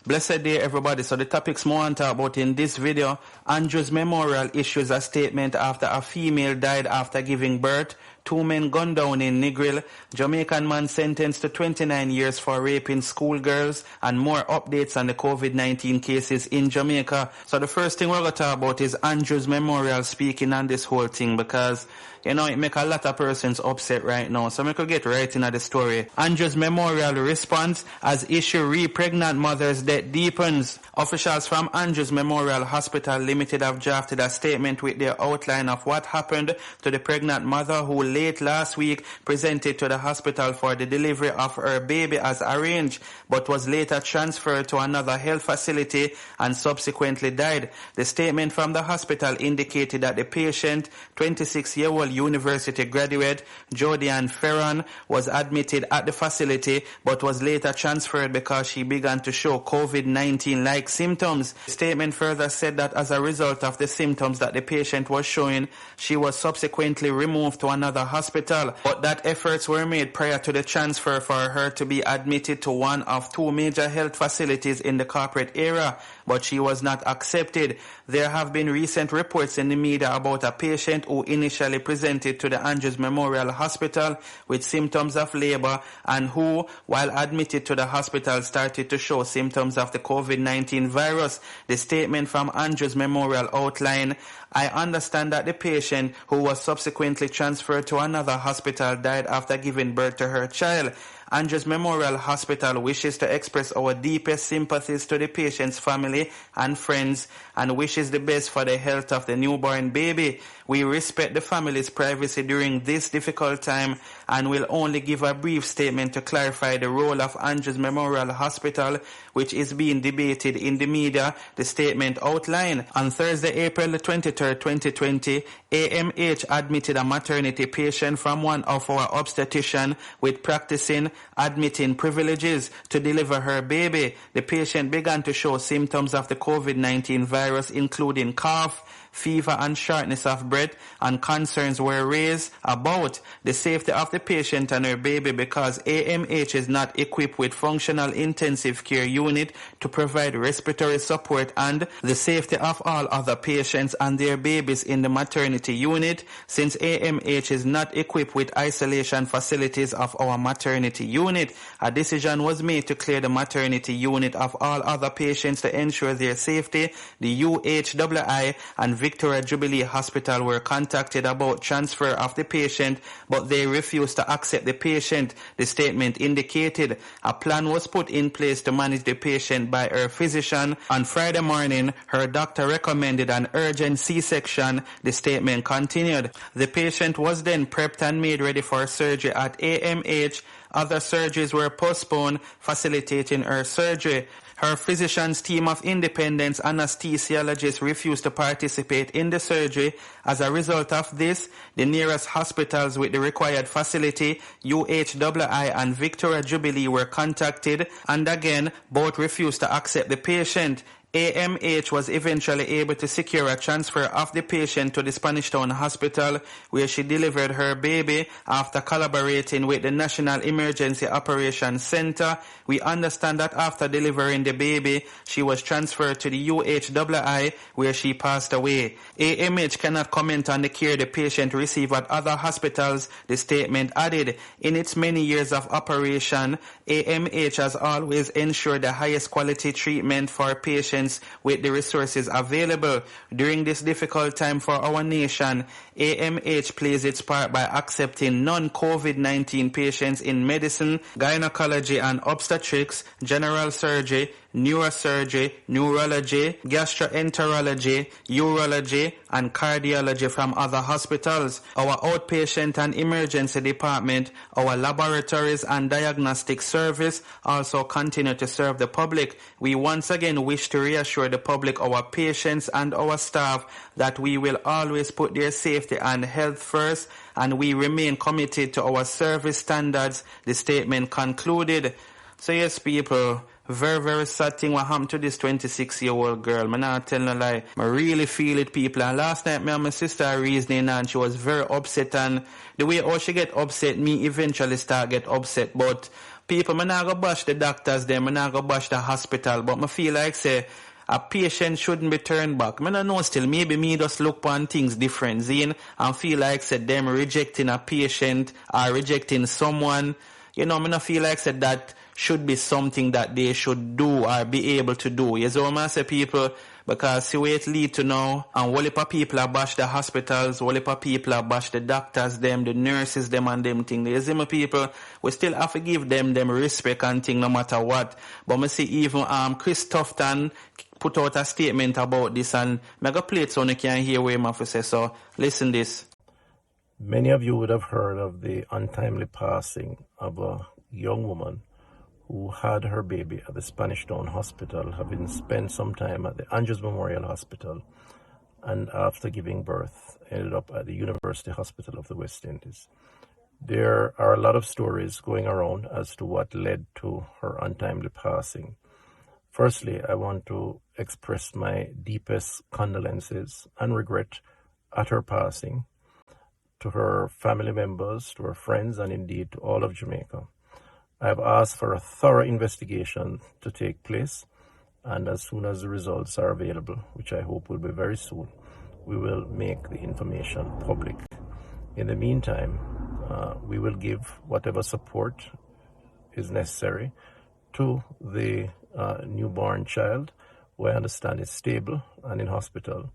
Blessed day, everybody. So the topics more to talk about in this video. Andrew's Memorial issues a statement after a female died after giving birth. 2 men gunned down in Negril. Jamaican man sentenced to 29 years for raping schoolgirls, and more updates on the COVID-19 cases in Jamaica. So the first thing we're going to talk about is Andrew's Memorial speaking on this whole thing, because you know, it make a lot of persons upset right now. So we could get right into the story. Andrew's Memorial response as issue re-pregnant mother's death deepens. Officials from Andrew's Memorial Hospital Limited have drafted a statement with their outline of what happened to the pregnant mother who late last week presented to the hospital for the delivery of her baby as arranged, but was later transferred to another health facility and subsequently died. The statement from the hospital indicated that the patient, 26-year-old university graduate Jodian Ferron, was admitted at the facility but was later transferred because she began to show COVID-19-like symptoms. The statement further said that as a result of the symptoms that the patient was showing, she was subsequently removed to another hospital, but that efforts were made prior to the transfer for her to be admitted to one of 2 major health facilities in the corporate area, but she was not accepted. There have been recent reports in the media about a patient who initially presented to the Andrew's Memorial Hospital with symptoms of labor and who, while admitted to the hospital, started to show symptoms of the COVID-19 virus. The statement from Andrew's Memorial outlined, I understand that the patient, who was subsequently transferred to another hospital, died after giving birth to her child. Andrew's Memorial Hospital wishes to express our deepest sympathies to the patient's family and friends and wishes the best for the health of the newborn baby. We respect the family's privacy during this difficult time and will only give a brief statement to clarify the role of Andrew's Memorial Hospital, which is being debated in the media, the statement outlined. On Thursday, April 23, 2020, AMH admitted a maternity patient from one of our obstetricians with practicing admitting privileges to deliver her baby. The patient began to show symptoms of the COVID-19 virus, including cough, fever and shortness of breath, and concerns were raised about the safety of the patient and her baby because AMH is not equipped with functional intensive care unit to provide respiratory support, and the safety of all other patients and their babies in the maternity unit, since AMH is not equipped with isolation facilities of our maternity unit. A decision was made to clear the maternity unit of all other patients to ensure their safety. The UHII and Victoria Jubilee Hospital were contacted about transfer of the patient, but they refused to accept the patient. The statement indicated a plan was put in place to manage the patient by her physician. On Friday morning, her doctor recommended an urgent C-section. The statement continued. The patient was then prepped and made ready for surgery at AMH. Other surgeries were postponed, facilitating her surgery. Her physician's team of independent anesthesiologists refused to participate in the surgery. As a result of this, the nearest hospitals with the required facility, UHII and Victoria Jubilee, were contacted, and again, both refused to accept the patient. AMH was eventually able to secure a transfer of the patient to the Spanish Town Hospital, where she delivered her baby after collaborating with the National Emergency Operations Center. We understand that after delivering the baby, she was transferred to the UHII, where she passed away. AMH cannot comment on the care the patient received at other hospitals, the statement added. In its many years of operation, AMH has always ensured the highest quality treatment for patients with the resources available. During this difficult time for our nation, AMH plays its part by accepting non-COVID-19 patients in medicine, gynecology and obstetrics, general surgery, neurosurgery, neurology, gastroenterology, urology, and cardiology from other hospitals. Our outpatient and emergency department, our laboratories and diagnostic service also continue to serve the public. We once again wish to reassure the public, our patients and our staff, that we will always put their safety and health first, and we remain committed to our service standards, the statement concluded. So yes, people, very, very sad thing what happened to this 26-year-old girl. I'm not telling a lie. I really feel it, people. And last night, me and my sister are reasoning, and she was very upset. And the way how she get upset, me eventually start get upset. But people, me not go bash the doctors them, me not go bash the hospital, but me feel like say a patient shouldn't be turned back. Me don't know still, maybe me just look upon things different, Zine, and feel like say them rejecting a patient or rejecting someone. You know, me not feel like say that should be something that they should do or be able to do. You see what I say, people? Because see where it lead to now, and whole heap of people are bash the hospitals, whole heap of people are bash the doctors, them, the nurses, them and them thing. You see my people, we still have to give them respect and thing no matter what. But me see even Chris Tufton put out a statement about this, and me go play it so you can hear what him have to say. So listen this. Many of you would have heard of the untimely passing of a young woman who had her baby at the Spanish Town Hospital, having spent some time at the Andrews Memorial Hospital, and after giving birth, ended up at the University Hospital of the West Indies. There are a lot of stories going around as to what led to her untimely passing. Firstly, I want to express my deepest condolences and regret at her passing, to her family members, to her friends, and indeed to all of Jamaica. I have asked for a thorough investigation to take place, and as soon as the results are available, which I hope will be very soon, we will make the information public. In the meantime, we will give whatever support is necessary to the newborn child, who I understand is stable and in hospital,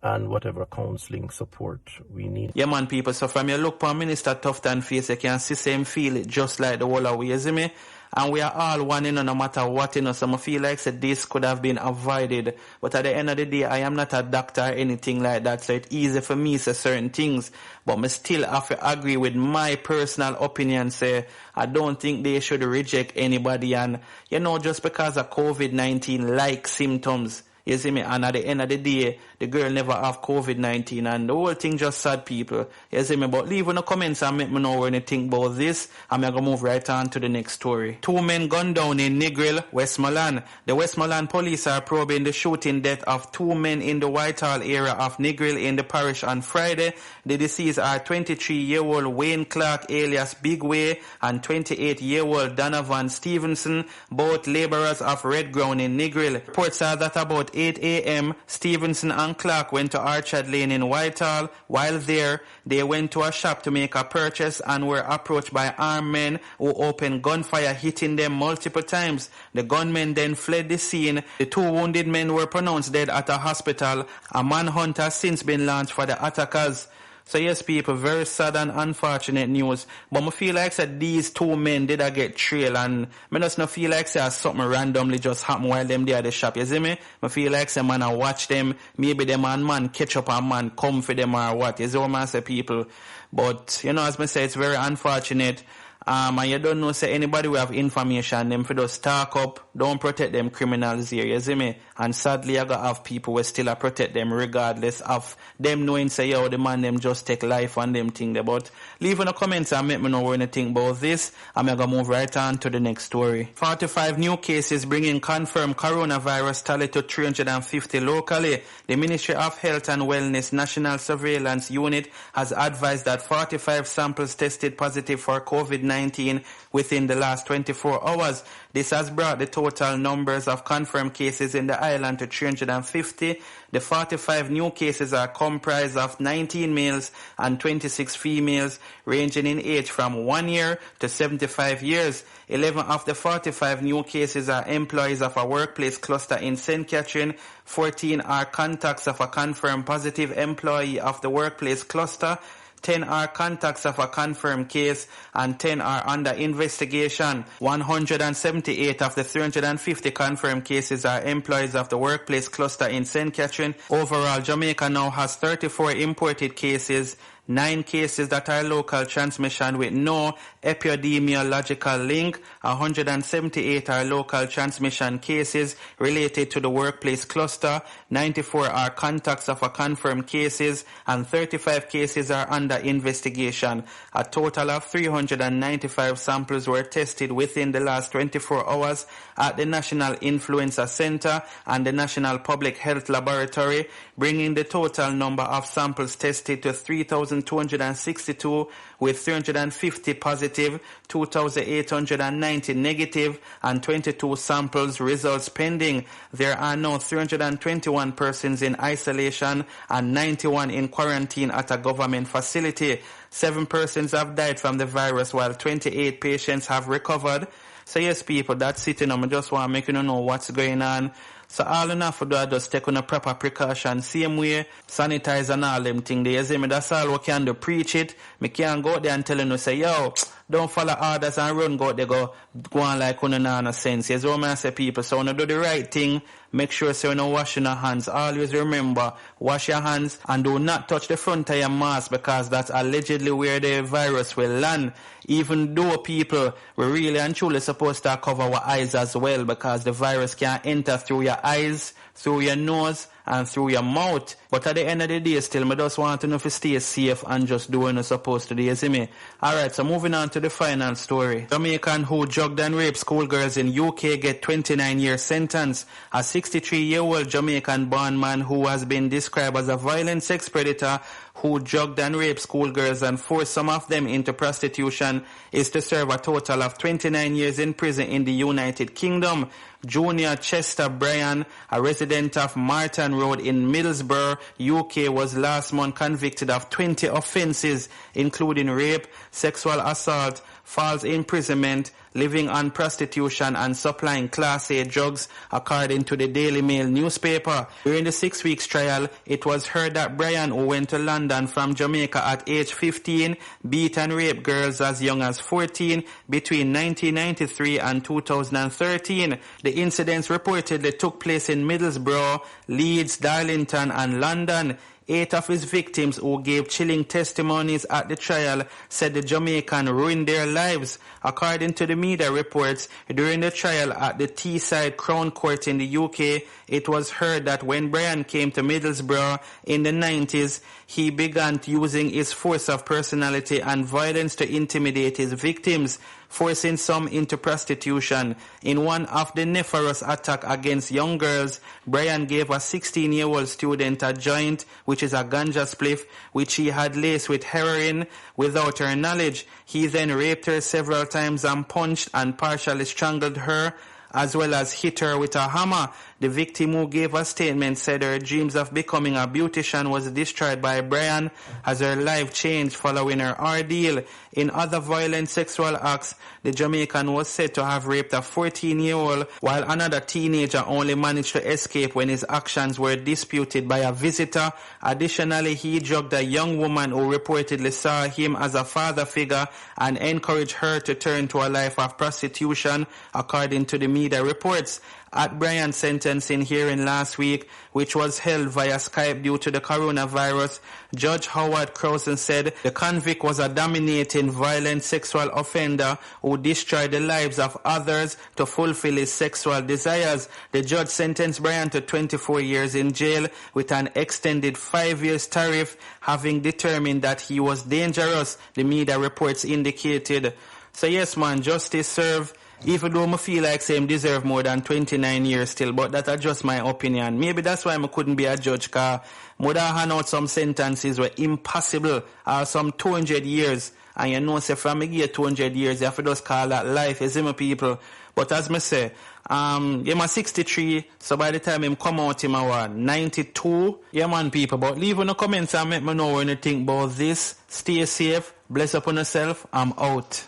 and whatever counseling support we need. Yeah, man, people. So from your look for Minister Tufton face, you can see same feel it just like the whole of we, you see me? And we are all one, no matter what, So I feel like this could have been avoided. But at the end of the day, I am not a doctor or anything like that, so it's easy for me to say certain things. But I still have to agree with my personal opinion, say, I don't think they should reject anybody. And, just because of COVID-19 like symptoms, you see me? And at the end of the day, the girl never have COVID-19, and the whole thing just sad, people. You see me? But leave in the comments and let me know what you think about this. I'm going to move right on to the next story. 2 men gunned down in Negril, Westmoreland. The Westmoreland police are probing the shooting death of 2 men in the Whitehall area of Negril in the parish on Friday. The deceased are 23-year-old Wayne Clark alias Big Way and 28-year-old Donovan Stevenson, both laborers of Red Ground in Negril. Reports are that about 8 a.m., Stevenson and Clark went to Orchard Lane in Whitehall. While there, they went to a shop to make a purchase and were approached by armed men who opened gunfire, hitting them multiple times. The gunmen then fled the scene. The 2 wounded men were pronounced dead at a hospital. A manhunt has since been launched for the attackers. So yes, people, very sad and unfortunate news. But I feel like these 2 men did get trailed, and I just not feel like something randomly just happened while them there at the shop. You see me? I feel like man I watch them, maybe them and man catch up and man come for them or what. You see what I say, people? But as I say, it's very unfortunate. And you don't know, say anybody will have information, them for just talk up, don't protect them criminals here, you see me? And sadly, I gotta have people who still protect them regardless of them knowing, say, yo, the man, them just take life and them thing there. But leave in the comments and let me know what you think about this. I'm gonna move right on to the next story. 45 new cases bringing confirmed coronavirus tally to 350 locally. The Ministry of Health and Wellness National Surveillance Unit has advised that 45 samples tested positive for COVID-19 within the last 24 hours. This has brought the total numbers of confirmed cases in the island to 350. The 45 new cases are comprised of 19 males and 26 females, ranging in age from 1 year to 75 years. 11 of the 45 new cases are employees of a workplace cluster in St. Catherine. 14 are contacts of a confirmed positive employee of the workplace cluster. 10 are contacts of a confirmed case, and 10 are under investigation. 178 of the 350 confirmed cases are employees of the workplace cluster in St. Catherine. Overall, Jamaica now has 34 imported cases, 9 cases that are local transmission with no epidemiological link. 178 are local transmission cases related to the workplace cluster. 94 are contacts of a confirmed cases, and 35 cases are under investigation. A total of 395 samples were tested within the last 24 hours at the National Influenza Center and the National Public Health Laboratory, bringing the total number of samples tested to 3,000 1,262 with 350 positive, 2,890 negative, and 22 samples results pending. There are now 321 persons in isolation and 91 in quarantine at a government facility. 7 persons have died from the virus while 28 patients have recovered. So yes, people, that's it. I just want to make you know what's going on. So all you have to do is just take on a proper precaution. Same way, sanitize and all them things. You see me, that's all we can do. Preach it. Me can't go out there and tell you, say, yo, don't follow orders and run go out there, go on like you know no sense. You see what I say, people? So when you do the right thing, make sure so you know washing your hands. Always remember, wash your hands and do not touch the front of your mask because that's allegedly where the virus will land. Even though people, we really and truly supposed to cover our eyes as well because the virus can enter through your eyes, through your nose, and through your mouth. But at the end of the day, still, I just want to know if you stay safe and just do what you're supposed to do, you see me? Alright, so moving on to the final story. Jamaican who drugged and raped schoolgirls in UK get 29-year sentence. A 63-year-old Jamaican-born man who has been described as a violent sex predator who drugged and raped schoolgirls and forced some of them into prostitution is to serve a total of 29 years in prison in the United Kingdom. Junior Chester Bryan, a resident of Martin Road in Middlesbrough, UK, was last month convicted of 20 offences, including rape, sexual assault, false imprisonment, living on prostitution and supplying Class A drugs, according to the Daily Mail newspaper. During the 6 weeks trial, it was heard that Bryan, who went to London from Jamaica at age 15, beat and raped girls as young as 14 between 1993 and 2013. The incidents reportedly took place in Middlesbrough, Leeds, Darlington and London. 8 of his victims, who gave chilling testimonies at the trial, said the Jamaican ruined their lives. According to the media reports, during the trial at the Teesside Crown Court in the UK, it was heard that when Bryan came to Middlesbrough in the 90s, he began using his force of personality and violence to intimidate his victims, forcing some into prostitution. In one of the nefarious attacks against young girls, Bryan gave a 16-year-old student a joint, which is a ganja spliff, which he had laced with heroin without her knowledge. He then raped her several times and punched and partially strangled her, as well as hit her with a hammer. The victim, who gave a statement, said her dreams of becoming a beautician was destroyed by Bryan as her life changed following her ordeal. In other violent sexual acts, the Jamaican was said to have raped a 14-year-old, while another teenager only managed to escape when his actions were disputed by a visitor. Additionally, he drugged a young woman who reportedly saw him as a father figure and encouraged her to turn to a life of prostitution, according to the media reports. At Bryan's sentencing hearing last week, which was held via Skype due to the coronavirus, Judge Howard Crowson said the convict was a dominating, violent sexual offender who destroyed the lives of others to fulfill his sexual desires. The judge sentenced Bryan to 24 years in jail with an extended 5 years tariff, having determined that he was dangerous, the media reports indicated. So yes, man, justice served. Even though I feel like him deserve more than 29 years still, but that's just my opinion. Maybe that's why I couldn't be a judge, because I would have hand out some sentences were impossible, or some 200 years. And you know, say from me get 200 years, you have to just call that life, you see my people. But as I say, I'm 63, so by the time him come out, I'm 92. Yeah, man, people. But leave in the comments and let me know when you think about this. Stay safe, bless upon yourself, I'm out.